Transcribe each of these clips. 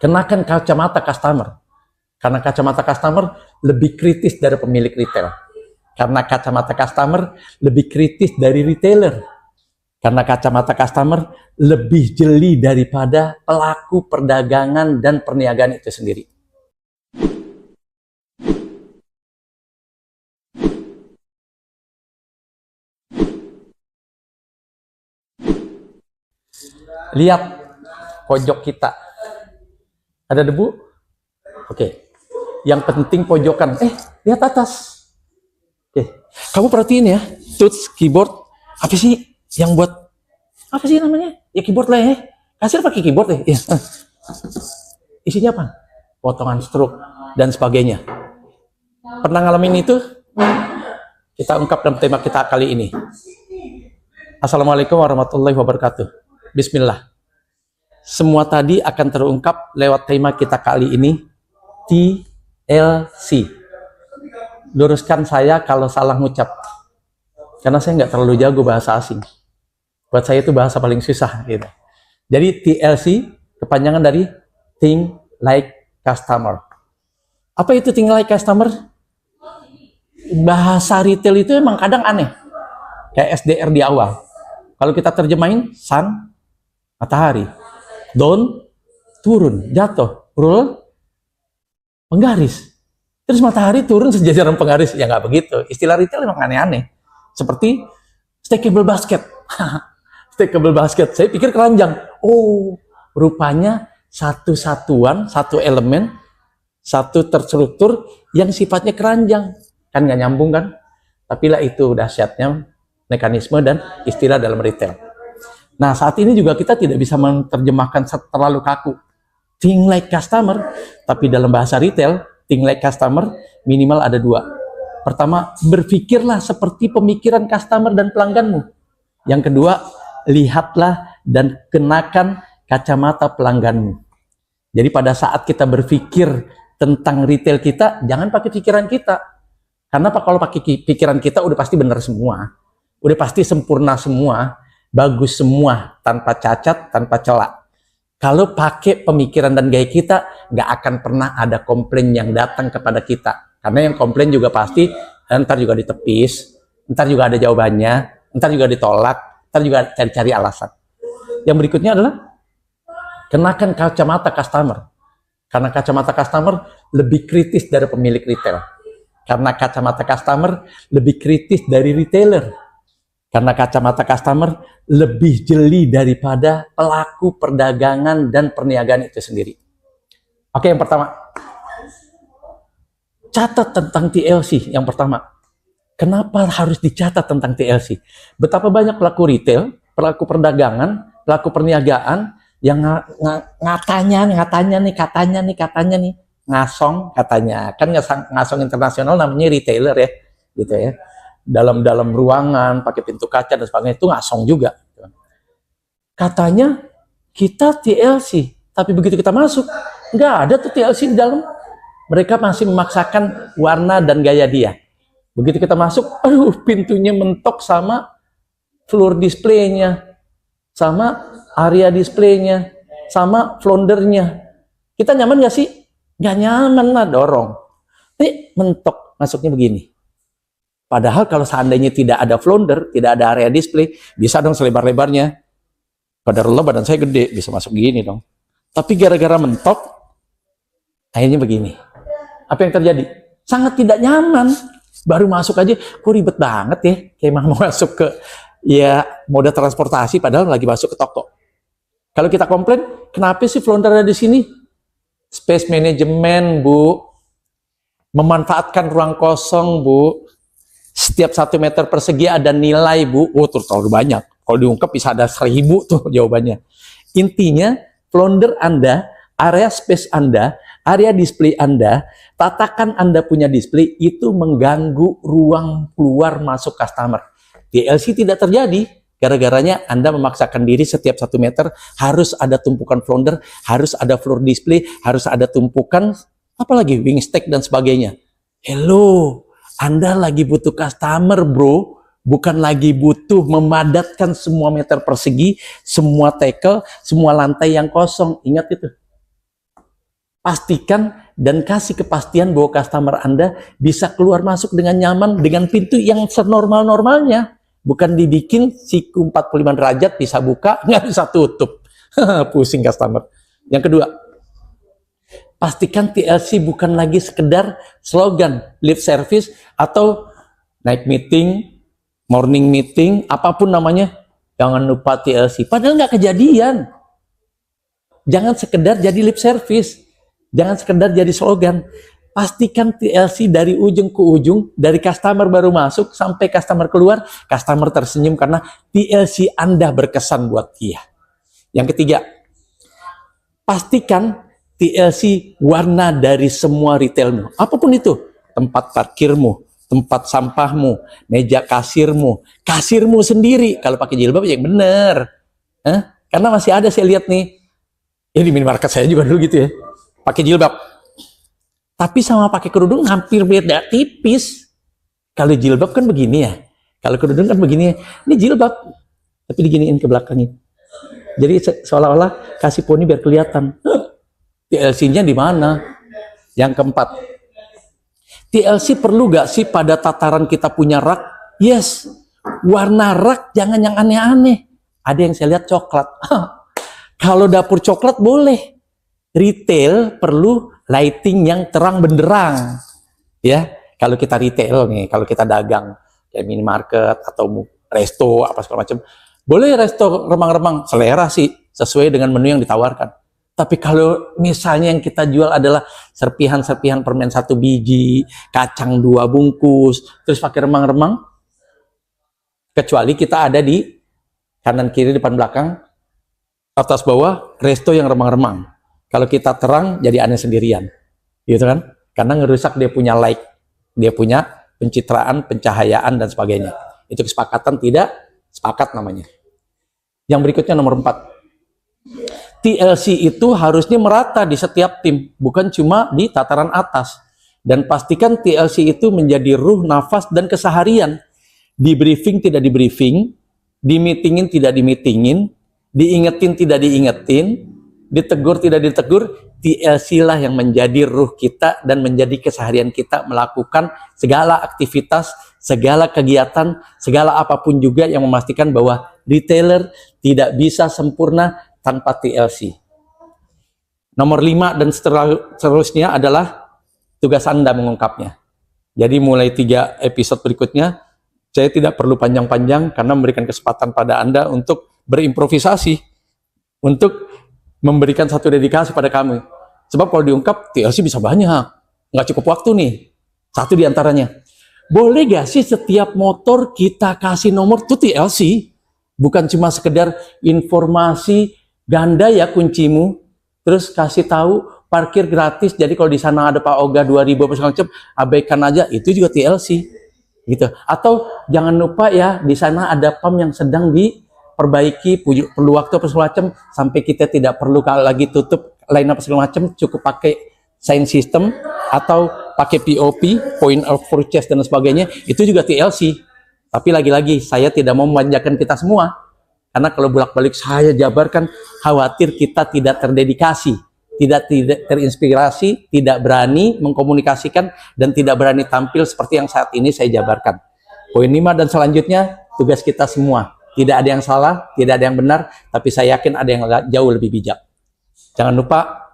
Kenakan kacamata customer. Karena kacamata customer lebih kritis dari pemilik retail. Karena kacamata customer lebih kritis dari retailer. Karena kacamata customer lebih jeli daripada pelaku perdagangan dan perniagaan itu sendiri. Lihat pojok kita. Ada debu? Oke. Yang penting pojokan. Lihat atas. Oke. Kamu perhatiin ya, touch keyboard apa sih yang buat apa sih namanya? Ya keyboard lah ya. Kasir pakai keyboard ya. Isinya apa? Potongan stroke dan sebagainya. Pernah ngalamin itu? Kita ungkap dalam tema kita kali ini. Assalamualaikum warahmatullahi wabarakatuh. Bismillah. Semua tadi akan terungkap lewat tema kita kali ini, TLC. Luruskan saya kalau salah ngucap, karena saya nggak terlalu jago bahasa asing. Buat saya itu bahasa paling susah gitu. Jadi TLC kepanjangan dari Think Like Customer. Apa itu Think Like Customer? Bahasa retail itu emang kadang aneh, kayak SDR di awal. Kalau kita terjemahin, sun, matahari, down, turun, jatuh, roll, penggaris. Terus matahari turun sejajaran penggaris. Ya nggak begitu. Istilah retail memang aneh-aneh. Seperti stackable basket. Stackable basket. Saya pikir keranjang. Oh, rupanya satu satuan, satu elemen, satu terstruktur yang sifatnya keranjang. Kan nggak nyambung kan? Tapi lah itu dahsyatnya mekanisme dan istilah dalam retail. Nah, saat ini juga kita tidak bisa menerjemahkan terlalu kaku. Think like customer, tapi dalam bahasa retail, think like customer minimal ada dua. Pertama, berpikirlah seperti pemikiran customer dan pelangganmu. Yang kedua, lihatlah dan kenakan kacamata pelangganmu. Jadi pada saat kita berpikir tentang retail kita, jangan pakai pikiran kita. Karena kalau pakai pikiran kita udah pasti benar semua. Udah pasti sempurna semua, bagus semua, tanpa cacat, tanpa celak. Kalau pakai pemikiran dan gaya kita, nggak akan pernah ada komplain yang datang kepada kita. Karena yang komplain juga pasti, ntar juga ditepis, ntar juga ada jawabannya, ntar juga ditolak, ntar juga cari-cari alasan. Yang berikutnya adalah, kenakan kacamata customer. Karena kacamata customer lebih kritis dari pemilik retail. Karena kacamata customer lebih kritis dari retailer. Karena kacamata customer lebih jeli daripada pelaku perdagangan dan perniagaan itu sendiri. Oke, yang pertama. Catat tentang TLC yang pertama. Kenapa harus dicatat tentang TLC? Betapa banyak pelaku retail, pelaku perdagangan, pelaku perniagaan yang katanya nih, ngasong katanya. Kan ngasong internasional namanya retailer ya, gitu ya. Dalam ruangan pakai pintu kaca dan sebagainya itu ngasong juga. Katanya kita TLC, tapi begitu kita masuk nggak ada tuh TLC di dalam. Mereka masih memaksakan warna dan gaya dia. Begitu kita masuk, pintunya mentok sama floor display-nya, sama area display-nya, sama floundernya. Kita nyaman nggak sih? Nggak nyaman lah, dorong. Ini mentok masuknya begini. Padahal kalau seandainya tidak ada flounder, tidak ada area display, bisa dong selebar-lebarnya. Qadarullah badan saya gede, bisa masuk gini dong. Tapi gara-gara mentok, akhirnya begini. Apa yang terjadi? Sangat tidak nyaman. Baru masuk aja, kok ribet banget ya. Kayak mau masuk ke moda transportasi, padahal lagi masuk ke toko. Kalau kita komplain, kenapa sih flounder ada di sini? Space management, Bu. Memanfaatkan ruang kosong, Bu. Setiap 1 meter persegi ada nilai, Bu. Terlalu banyak. Kalau diungkap bisa ada 1000 tuh jawabannya. Intinya, flounder Anda, area space Anda, area display Anda, tatakan Anda punya display, itu mengganggu ruang keluar masuk customer. TLC tidak terjadi, gara-garanya Anda memaksakan diri setiap 1 meter, harus ada tumpukan flounder, harus ada floor display, harus ada tumpukan, apalagi wing stack dan sebagainya. Hello, Anda lagi butuh customer, bro. Bukan lagi butuh memadatkan semua meter persegi, semua tackle, semua lantai yang kosong. Ingat itu. Pastikan dan kasih kepastian bahwa customer Anda bisa keluar masuk dengan nyaman dengan pintu yang senormal-normalnya. Bukan dibikin siku 45 derajat bisa buka, nggak bisa tutup. Pusing customer. Yang kedua, pastikan TLC bukan lagi sekedar slogan, lip service, atau night meeting, morning meeting, apapun namanya. Jangan lupa TLC. Padahal nggak kejadian. Jangan sekedar jadi lip service. Jangan sekedar jadi slogan. Pastikan TLC dari ujung ke ujung, dari customer baru masuk sampai customer keluar, customer tersenyum karena TLC Anda berkesan buat dia. Yang ketiga, pastikan TLC warna dari semua retailmu. Apapun itu, tempat parkirmu, tempat sampahmu, meja kasirmu sendiri. Kalau pakai jilbab yang bener. Karena masih ada saya lihat nih, ya di minimarket saya juga dulu gitu ya, pakai jilbab. Tapi sama pakai kerudung hampir beda tipis. Kalau jilbab kan begini ya. Kalau kerudung kan begini. Ini jilbab. Tapi diginiin ke belakangnya. Jadi seolah-olah kasih poni biar kelihatan. TLC-nya di mana? Yang keempat. TLC perlu gak sih pada tataran kita punya rak? Yes. Warna rak jangan yang aneh-aneh. Ada yang saya lihat coklat. Kalau dapur coklat boleh. Retail perlu lighting yang terang benderang, ya. Kalau kita retail nih, kalau kita dagang kayak minimarket atau resto apa segala macam, boleh resto remang-remang, selera sih, sesuai dengan menu yang ditawarkan. Tapi kalau misalnya yang kita jual adalah serpihan-serpihan permen 1 biji, kacang 2 bungkus, terus pakai remang-remang, kecuali kita ada di kanan kiri depan belakang, atas bawah resto yang remang-remang. Kalau kita terang, jadi aneh sendirian. Gitu kan? Karena ngerusak dia punya light. Dia punya pencitraan, pencahayaan, dan sebagainya. Itu kesepakatan tidak sepakat namanya. Yang berikutnya nomor 4. TLC itu harusnya merata di setiap tim. Bukan cuma di tataran atas. Dan pastikan TLC itu menjadi ruh, nafas, dan keseharian. Di briefing tidak di briefing. Di meetingin tidak di meetingin. Diingetin tidak diingetin. Ditegur tidak ditegur, TLC lah yang menjadi ruh kita dan menjadi keseharian kita melakukan segala aktivitas, segala kegiatan, segala apapun juga yang memastikan bahwa retailer tidak bisa sempurna tanpa TLC. Nomor 5 dan seterusnya adalah tugas Anda mengungkapnya. Jadi mulai 3 episode berikutnya, saya tidak perlu panjang-panjang karena memberikan kesempatan pada Anda untuk berimprovisasi, untuk memberikan satu dedikasi pada kami. Sebab kalau diungkap, TLC bisa banyak. Nggak cukup waktu nih. Satu diantaranya. Boleh gak sih setiap motor kita kasih nomor tuh TLC? Bukan cuma sekedar informasi ganda ya kuncimu. Terus kasih tahu parkir gratis. Jadi kalau di sana ada Pak Oga 2000 macam abaikan aja. Itu juga TLC. Gitu. Atau jangan lupa ya di sana ada PAM yang sedang perbaiki, perlu waktu apa segala macam, sampai kita tidak perlu lagi tutup line apa segala macam, cukup pakai sign system atau pakai POP, point of purchase dan sebagainya, itu juga TLC. Tapi lagi-lagi saya tidak mau memanjakan kita semua, karena kalau bolak-balik saya jabarkan, khawatir kita tidak terdedikasi, tidak terinspirasi, tidak berani mengkomunikasikan, dan tidak berani tampil seperti yang saat ini saya jabarkan. Poin 5 dan selanjutnya, tugas kita semua. Tidak ada yang salah, tidak ada yang benar, tapi saya yakin ada yang jauh lebih bijak. Jangan lupa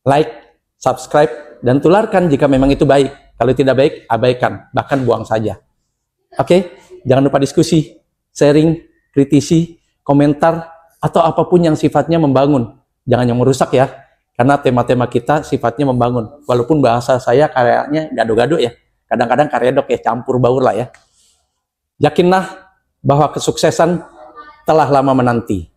like, subscribe, dan tularkan jika memang itu baik. Kalau tidak baik, abaikan, bahkan buang saja. Oke? Jangan lupa diskusi, sharing, kritisi, komentar, atau apapun yang sifatnya membangun. Jangan yang merusak ya, karena tema-tema kita sifatnya membangun. Walaupun bahasa saya kayaknya gado-gado ya, kadang-kadang karedok ya, campur baur lah ya. Yakinlah bahwa kesuksesan telah lama menanti.